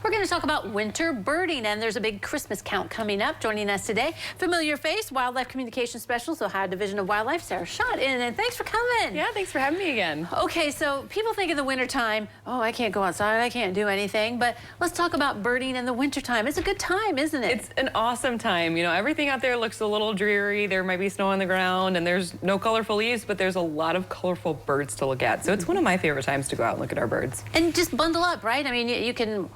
We're going to talk about winter birding, and there's a big Christmas count coming up. Joining us today, familiar face, Wildlife Communication Specialist, Ohio Division of Wildlife, Schott. And thanks for coming. Yeah, thanks for having me again. Okay, so people think in the wintertime, oh, I can't go outside, I can't do anything. But let's talk about birding in the wintertime. It's a good time, isn't it? It's an awesome time. You know, everything out there looks a little dreary. There might be snow on the ground, and there's no colorful leaves, but there's a lot of colorful birds to look at. So it's one of my favorite times to go out and look at our birds. And just bundle up, right? I mean, you can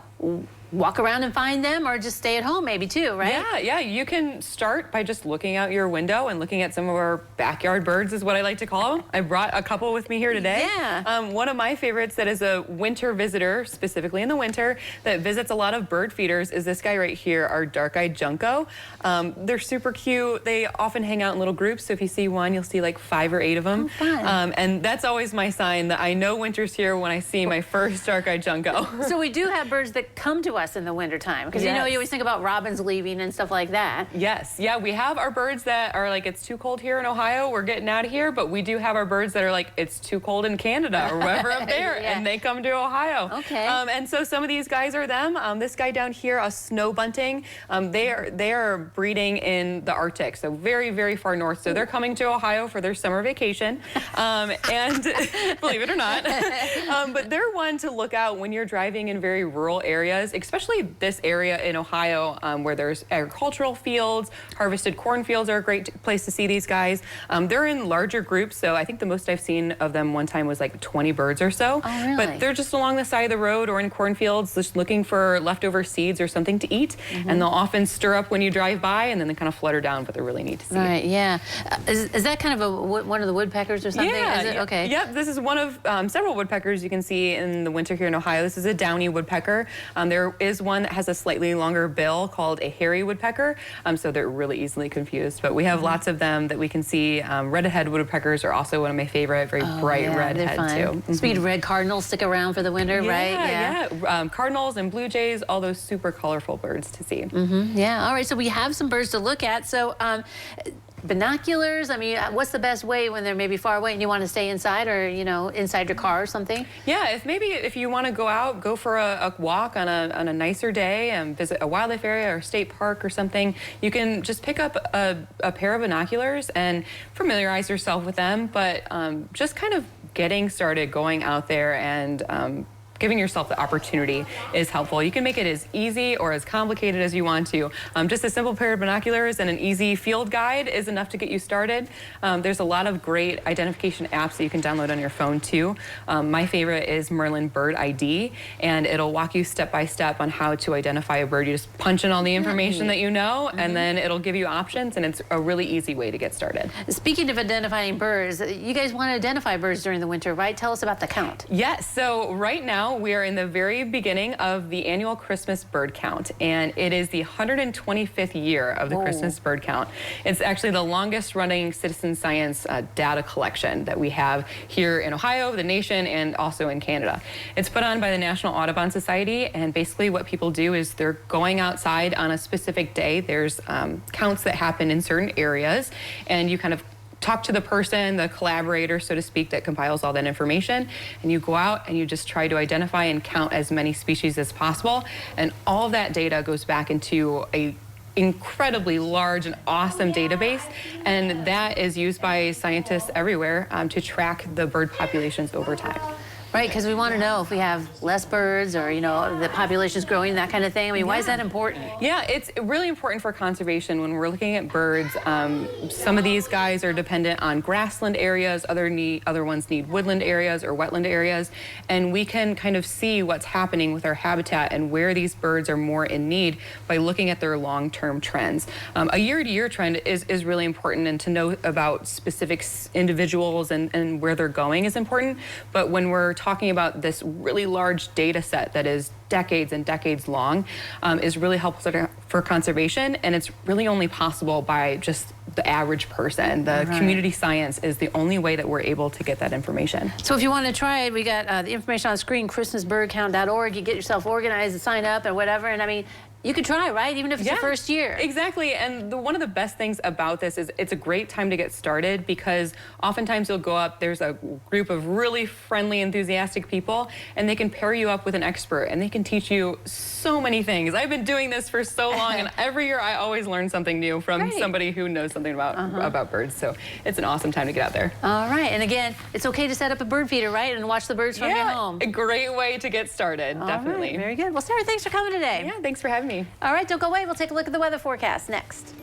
walk around and find them, or just stay at home maybe too, right? Yeah, you can start by just looking out your window and looking at some of our backyard birds, is what I like to call them. I brought a couple with me here today. Yeah. One of my favorites that is a winter visitor, specifically in the winter, that visits a lot of bird feeders is this guy right here, our dark-eyed junco. They're super cute. They often hang out in little groups, so if you see one, you'll see like 5 or 8 of them. Oh, fun. And that's always my sign that I know winter's here when I see my first dark-eyed junco. So we do have birds that come to us in the wintertime, because you know, you always think about robins leaving and stuff like that. Yes, yeah, we have our birds that are like, it's too cold here in Ohio, we're getting out of here, but we do have our birds that are like, it's too cold in Canada or wherever up there, yeah. and they come to Ohio. Okay. And so some of these guys are them. This guy down here, a snow bunting, they are breeding in the Arctic, so very, very far north. So they're coming to Ohio for their summer vacation, and believe it or not, but they're one to look out when you're driving in very rural areas, especially this area in Ohio where there's agricultural fields. Harvested cornfields are a great place to see these guys. They're in larger groups, so I think the most I've seen of them one time was like 20 birds or so. Oh, really? But they're just along the side of the road or in cornfields just looking for leftover seeds or something to eat, and they'll often stir up when you drive by, and then they kind of flutter down, but they're really neat to see. Right, yeah. Is that kind of one of the woodpeckers or something? Yeah, is it? Okay. Yep, this is one of several woodpeckers you can see in the winter here in Ohio. This is a downy woodpecker. There is one that has a slightly longer bill called a hairy woodpecker, so they're really easily confused. But we have lots of them that we can see. Red-headed woodpeckers are also one of my favorite, very bright red head too. Speed red cardinals stick around for the winter, right? Yeah. Cardinals and blue jays, all those super colorful birds to see. Yeah, all right, so we have some birds to look at. So binoculars, I mean, what's the best way when they're maybe far away and you want to stay inside, or, you know, inside your car or something? Yeah, if you want to go out, go for a walk on a nicer day and visit a wildlife area or state park or something, you can just pick up a pair of binoculars and familiarize yourself with them, but just kind of getting started going out there and giving yourself the opportunity is helpful. You can make it as easy or as complicated as you want to. Just a simple pair of binoculars and an easy field guide is enough to get you started. There's a lot of great identification apps that you can download on your phone too. My favorite is Merlin Bird ID, and it'll walk you step by step on how to identify a bird. You just punch in all the information that you know, and then it'll give you options, and it's a really easy way to get started. Speaking of identifying birds, you guys want to identify birds during the winter, right? Tell us about the count. Yes, so right now we are in the very beginning of the annual Christmas bird count, and it is the 125th year of the Christmas bird count. It's actually the longest running citizen science data collection that we have here in Ohio, the nation, and also in Canada. It's put on by the National Audubon Society, and basically what people do is they're going outside on a specific day. There's counts that happen in certain areas, and you kind of talk to the person, the collaborator, so to speak, that compiles all that information, and you go out and you just try to identify and count as many species as possible, and all of that data goes back into a incredibly large and awesome database, and that is used by scientists everywhere to track the bird populations over time. Right, because we want to know if we have less birds, or, you know, the population's growing, that kind of thing. I mean, why is that important? Yeah, it's really important for conservation when we're looking at birds. Some of these guys are dependent on grassland areas, other ones need woodland areas or wetland areas, and we can kind of see what's happening with our habitat and where these birds are more in need by looking at their long-term trends. A year-to-year trend is really important, and to know about specific individuals and where they're going is important, but when we're talking about this really large data set that is decades and decades long, is really helpful for conservation, and it's really only possible by just the average person. The community science is the only way that we're able to get that information. So if you want to try it, we got the information on the screen, christmasbirdcount.org. You get yourself organized and sign up and whatever, and I mean, You could try, right? Even if it's your first year. Exactly. And one of the best things about this is it's a great time to get started because oftentimes you'll go up, there's a group of really friendly, enthusiastic people, and they can pair you up with an expert and they can teach you so many things. I've been doing this for so long, and every year I always learn something new from somebody who knows something about birds. So it's an awesome time to get out there. All right. And again, it's okay to set up a bird feeder, right? And watch the birds from your home. A great way to get started, definitely. Right, very good. Well, Sarah, thanks for coming today. Yeah, thanks for having me. All right, don't go away. We'll take a look at the weather forecast next.